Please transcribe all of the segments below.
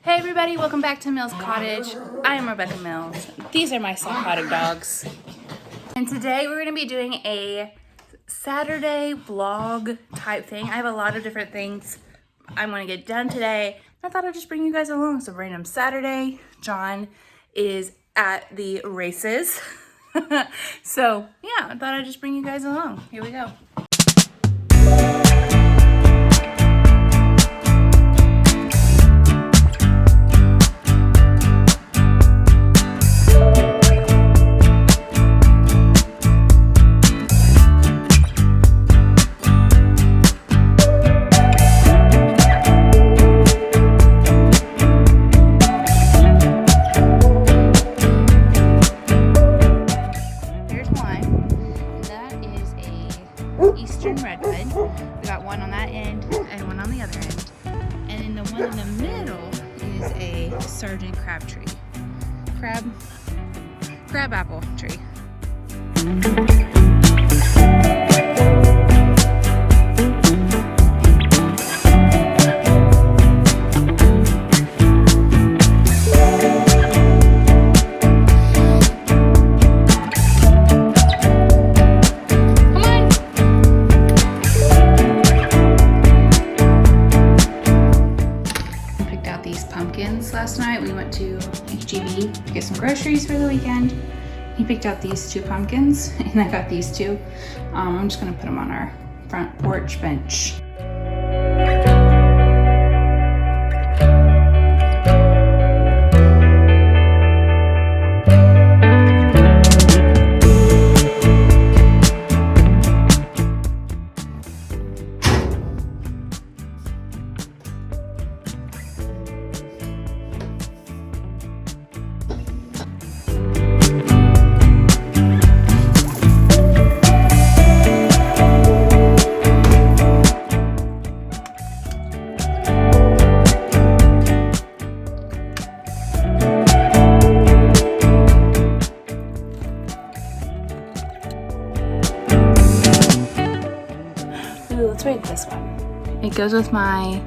Hey everybody, welcome back to Mills Cottage. I am Rebecca Mills. These are my psychotic dogs. And today we're going to be doing a Saturday vlog type thing. I have a lot of different things I want to get done today. I thought I'd just bring you guys along. So random Saturday, John is at the races. So yeah, I thought I'd just bring you guys along. Here we go. Eastern redwood. We got one on that end and one on the other end. And then the one in the middle is a Sergeant Crabtree. Crab apple tree. Last night we went to HEB to get some groceries for the weekend. He picked out these two pumpkins and I got these two. I'm just gonna put them on our front porch bench. Let's rate this one. It goes with my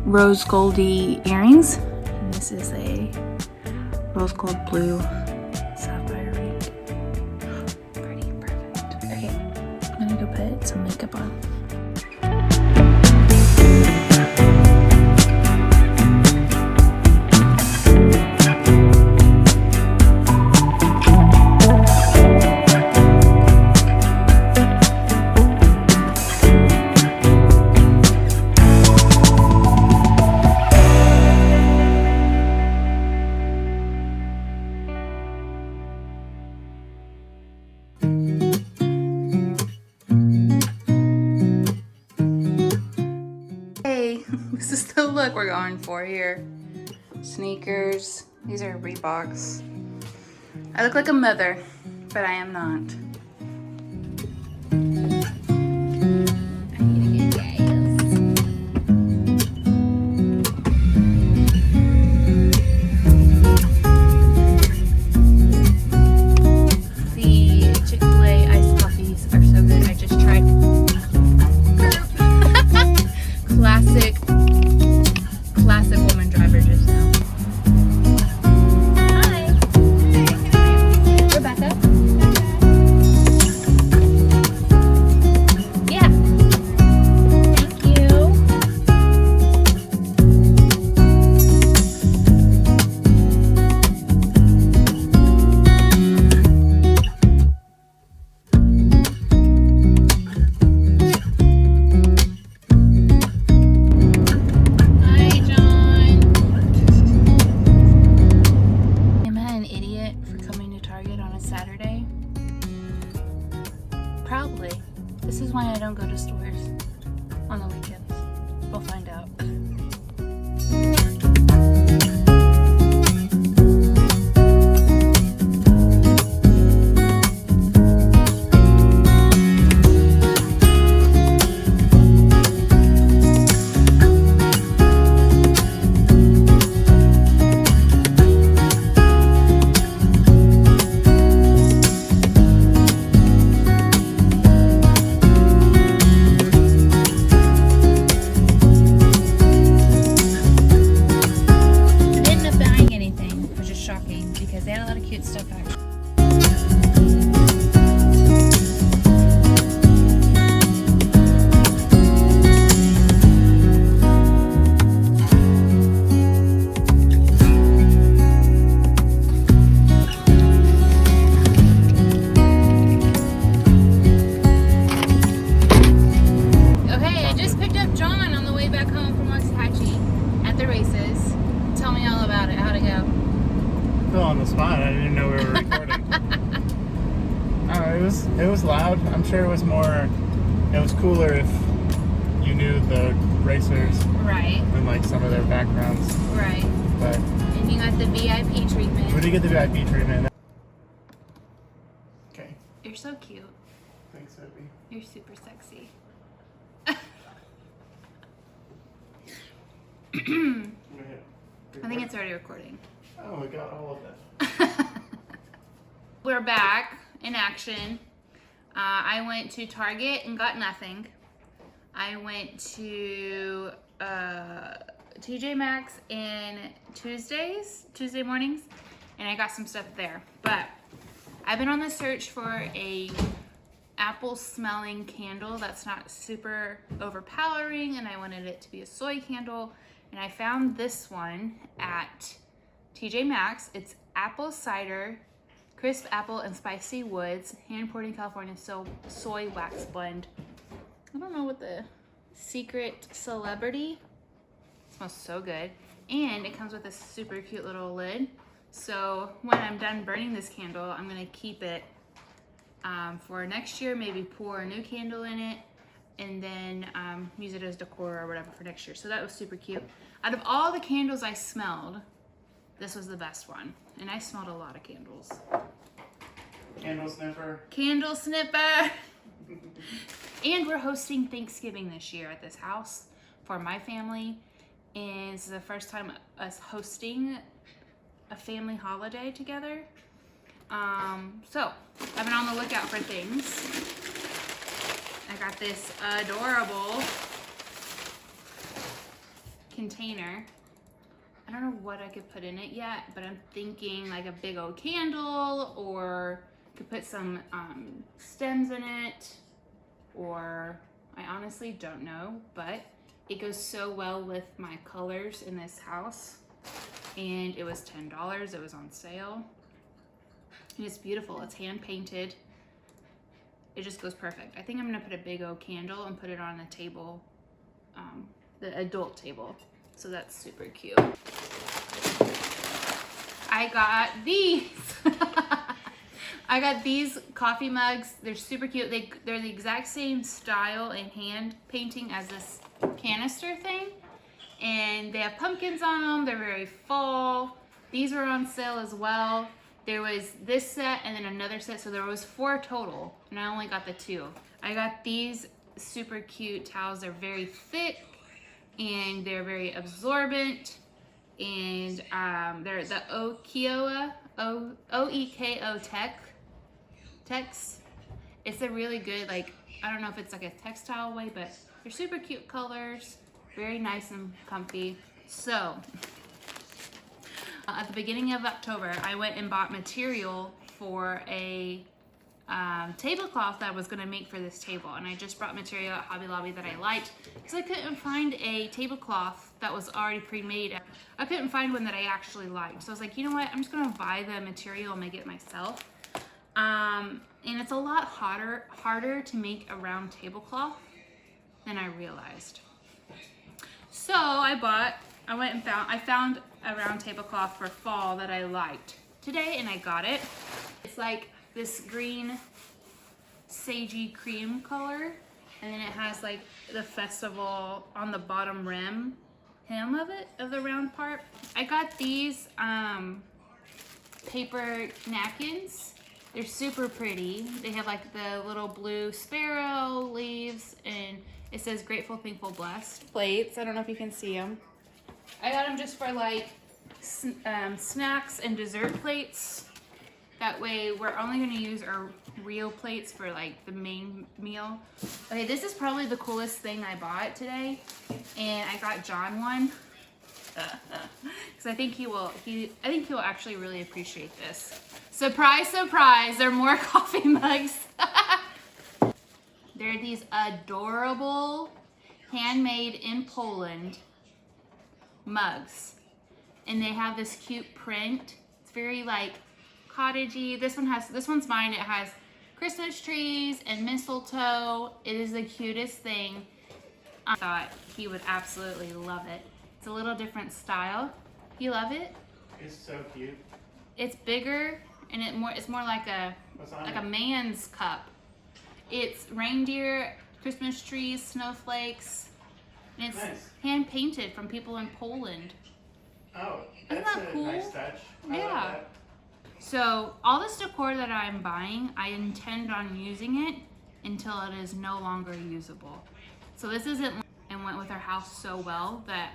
rose goldy earrings. And this is a rose gold blue sapphire ring. Pretty perfect. Okay, I'm gonna go put some makeup on. This is the look we're going for here. Sneakers. These are Reeboks. I look like a mother, but I am not. Classic woman driver just now. Hi. Hi. Rebecca. races. Tell me all about it. How'd it go? Fell on the spot. I didn't know we were recording. It was loud. I'm sure it was cooler if you knew the racers. Right. And like some of their backgrounds. Right. But. And you got the VIP treatment. We did get the VIP treatment. Okay. You're so cute. Thanks, Abby. You're super sexy. I think it's already recording. Oh, we got all of that. We're back in action. I went to Target and got nothing. I went to TJ Maxx in Tuesday mornings, and I got some stuff there. But I've been on the search for a apple smelling candle that's not super overpowering, and I wanted it to be a soy candle. And I found this one at TJ Maxx. It's apple cider, crisp apple and spicy woods, hand poured in California soy wax blend. I don't know what the secret celebrity. It smells so good. And it comes with a super cute little lid. So when I'm done burning this candle, I'm gonna keep it for next year, maybe pour a new candle in it, and then use it as decor or whatever for next year. So that was super cute. Out of all the candles I smelled, this was the best one. And I smelled a lot of candles. Candle sniffer. Candle sniffer. And we're hosting Thanksgiving this year at this house for my family. And this is the first time us hosting a family holiday together. So I've been on the lookout for things. I got this adorable container. I don't know what I could put in it yet, but I'm thinking like a big old candle, or could put some stems in it, or I honestly don't know, but it goes so well with my colors in this house. And it was $10, it was on sale. And it's beautiful, it's hand painted. It just goes perfect. I think I'm gonna put a big old candle and put it on the table, the adult table. So that's super cute. I got these. I got these coffee mugs. They're super cute. They're the exact same style and hand painting as this canister thing. And they have pumpkins on them. They're very fall. These were on sale as well. There was this set and then another set, so there was 4 total, and I only got the 2. I got these super cute towels. They're very thick, and they're very absorbent, and they're the OEKO Tex. It's a really good, like, I don't know if it's like a textile way, but they're super cute colors, very nice and comfy. So at the beginning of October, I went and bought material for a tablecloth that I was gonna make for this table. And I just brought material at Hobby Lobby that I liked, because I couldn't find a tablecloth that was already pre-made. I couldn't find one that I actually liked. So I was like, you know what, I'm just gonna buy the material and make it myself. And it's a lot harder to make a round tablecloth than I realized. So I found a round tablecloth for fall that I liked today, and I got it. It's like this green sagey cream color, and then it has like the festival on the bottom hem of the round part. I got these paper napkins. They're super pretty. They have like the little blue sparrow leaves, and it says grateful, thankful, blessed. Plates, I don't know if you can see them. I got them just for like snacks and dessert plates. That way we're only gonna use our real plates for like the main meal. Okay, this is probably the coolest thing I bought today. And I got John one. Because I think he'll actually really appreciate this. Surprise, surprise, there are more coffee mugs. They're these adorable, handmade in Poland mugs. And they have this cute print. It's very like cottagey. This one's mine. It has Christmas trees and mistletoe. It is the cutest thing. I thought he would absolutely love it. It's a little different style. You love it? It's so cute. It's bigger and it's more like a man's cup. It's reindeer, Christmas trees, snowflakes, and it's nice. hand painted from people in Poland. Oh, Isn't that's that a cool? nice touch. I like Yeah. that. So all this decor that I'm buying, I intend on using it until it is no longer usable. So this isn't, and went with our house so well that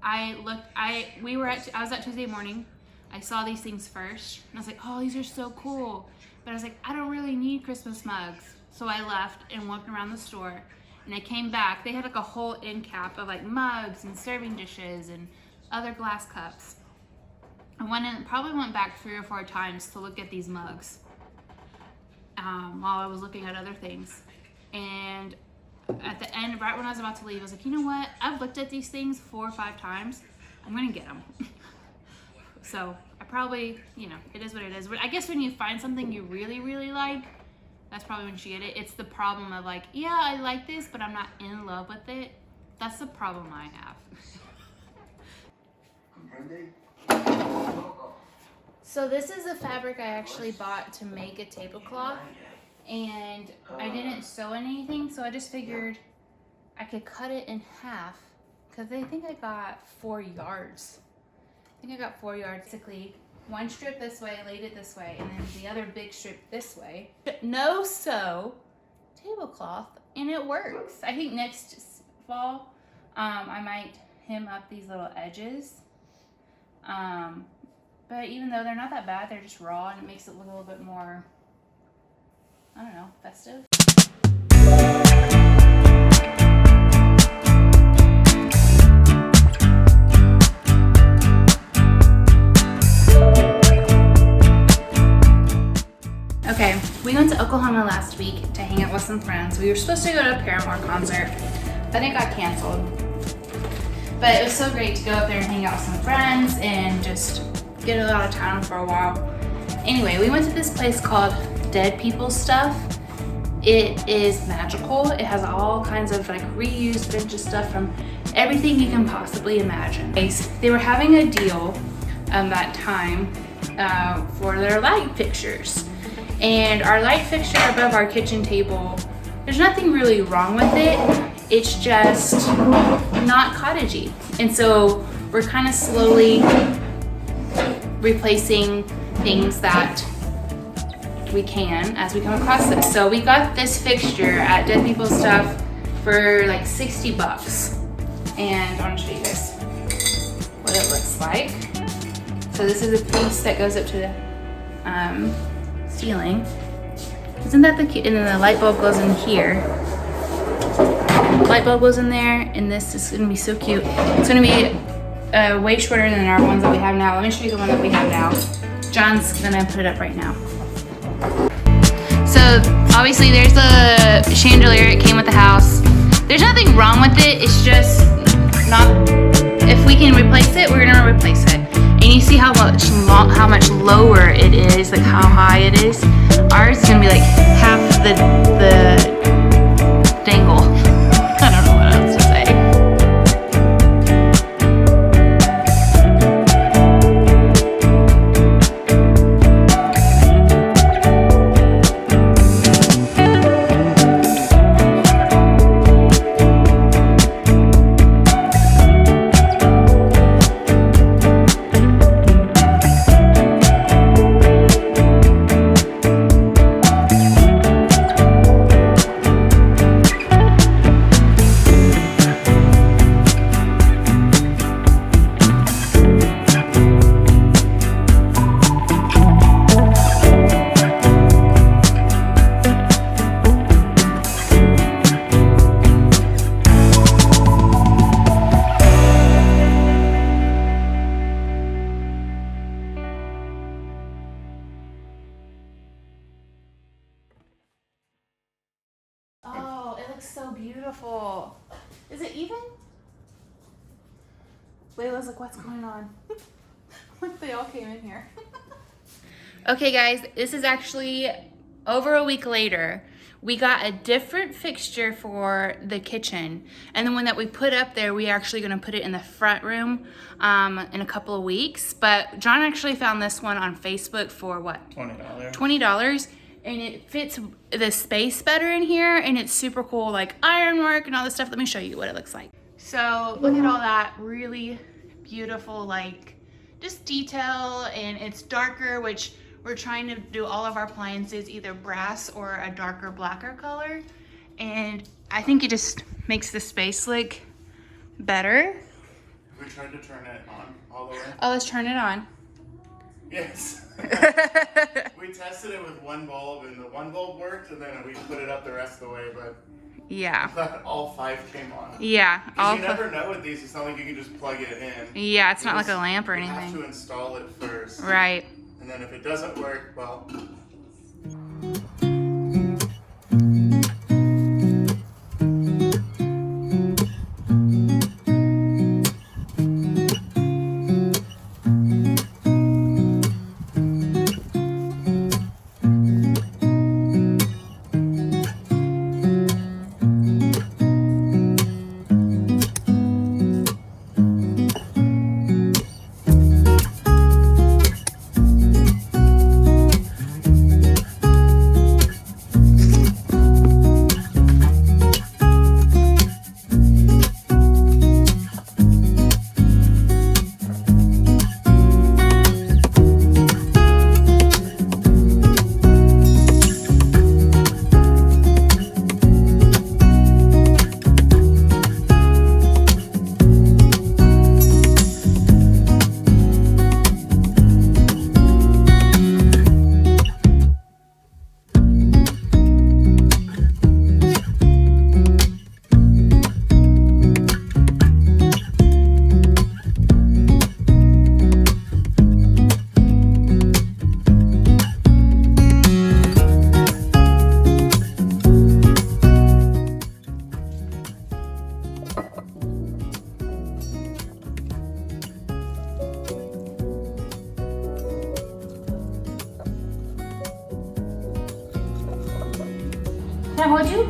I was at Tuesday morning. I saw these things first and I was like, oh, these are so cool. But I was like, I don't really need Christmas mugs. So I left and walked around the store and I came back. They had like a whole end cap of like mugs and serving dishes and other glass cups. I probably went back 3 or 4 times to look at these mugs while I was looking at other things. And at the end, right when I was about to leave, I was like, you know what? I've looked at these things 4 or 5 times. I'm gonna get them. So I probably, it is what it is. But I guess when you find something you really, really like, that's probably when you get it. It's the problem of like, yeah, I like this, but I'm not in love with it. That's the problem I have. So this is a fabric I actually bought to make a tablecloth, and I didn't sew anything, so I just figured I could cut it in half because I think I got 4 yards. Basically, one strip this way, laid it this way, and then the other big strip this way. No sew tablecloth, and it works. I think next fall, I might hem up these little edges. But even though they're not that bad, they're just raw and it makes it look a little bit more, I don't know, festive. Okay, we went to Oklahoma last week to hang out with some friends. We were supposed to go to a Paramore concert, but it got canceled. But it was so great to go up there and hang out with some friends and just get out of town for a while. Anyway, we went to this place called Dead People's Stuff. It is magical. It has all kinds of like reused vintage stuff from everything you can possibly imagine. They were having a deal that time for their light fixtures. And our light fixture above our kitchen table, there's nothing really wrong with it. It's just not cottagey. And so we're kind of slowly replacing things that we can as we come across this. So we got this fixture at Dead People Stuff for like $60. And I want to show you guys what it looks like. So this is a piece that goes up to the ceiling. Isn't that the cute? And then the light bulb goes in here. Light bulb goes in there, and this is gonna be so cute. It's gonna be way shorter than our ones that we have now. Let me show you the one that we have now. John's gonna put it up right now. So obviously there's the chandelier. It came with the house. There's nothing wrong with it. It's just not. If we can replace it, we're gonna replace it. And you see how much lower it is, like how high it is. Ours is gonna be like half the dangle. I don't know what else to say. Oh, it looks so beautiful. Is it even? Layla's like, what's going on? Like they all came in here. Okay guys, this is actually over a week later. we got a different fixture for the kitchen, and the one that we put up there, we actually gonna put it in the front room in a couple of weeks. But John actually found this one on Facebook for what? $20. $20, and it fits the space better in here, and it's super cool, like ironwork and all this stuff. Let me show you what it looks like. So look at all that really beautiful, like just detail, and it's darker, which we're trying to do all of our appliances either brass or a darker blacker color, and I think it just makes the space look better. We tried to turn it on all the way. Oh, let's turn it on. Yes. We tested it with one bulb, and the one bulb worked, and then we put it up the rest of the way, but Yeah. all 5 came on. Yeah. Because you never know with these, it's not like you can just plug it in. Yeah, it's not like a lamp or You have anything. to install it first. Right. And then if it doesn't work, well... Can I hold you?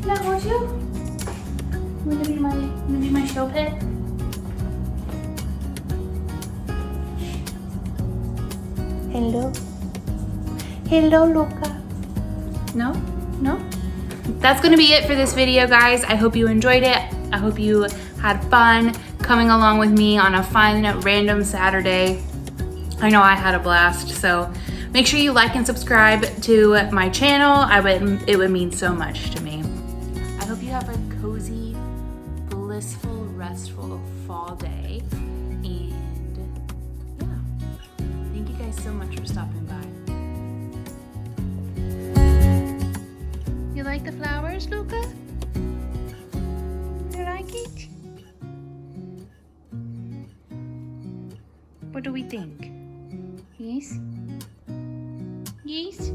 Can I hold you? Wanna be my show pet? Hello. Hello, Luca. No? No? That's gonna be it for this video, guys. I hope you enjoyed it. I hope you had fun coming along with me on a fun, random Saturday. I know I had a blast, so make sure you like and subscribe to my channel. It would mean so much to me. I hope you have a cozy, blissful, restful fall day. And yeah, thank you guys so much for stopping by. You like the flowers, Luca? You like it? What do we think? Yes? Yes?